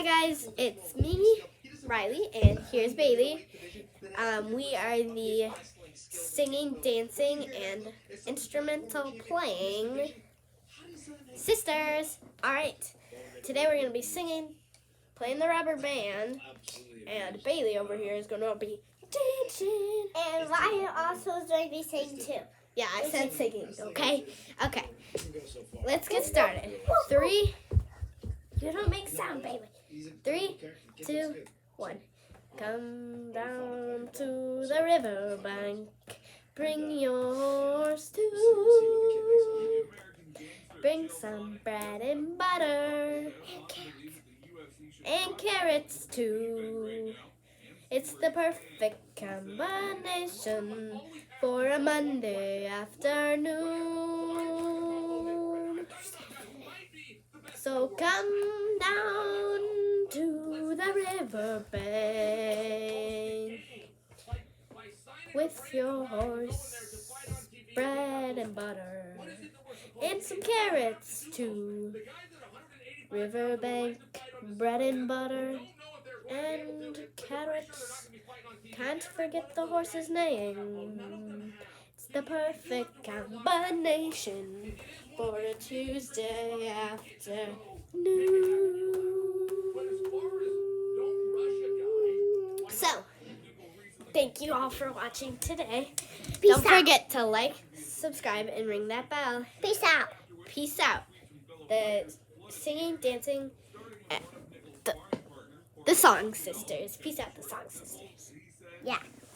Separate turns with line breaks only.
Hi guys, it's me, Riley, and here's Bailey. We are the singing, dancing, and instrumental playing sisters. Alright, today we're going to be singing, playing the rubber band, and Bailey over here is going to be dancing.
And Ryan also is going to be singing too.
Yeah, I said singing, okay? Okay, let's get started. 3, you don't make sound, Bailey. 3, 2, 1. Come down to the riverbank, bring your horse too. Bring some bread and butter, and carrots too. It's the perfect combination for a Monday afternoon. So come down to the riverbank with your horse, bread and butter, and some carrots too. Riverbank, bread and butter, and carrots. Can't forget the horse's name. It's the perfect combination for a Tuesday afternoon. So, thank you all for watching today. Don't forget to like, subscribe, and ring that bell.
Peace out.
Peace out. The singing, dancing, the Song Sisters. Peace out, the Song Sisters.
Yeah.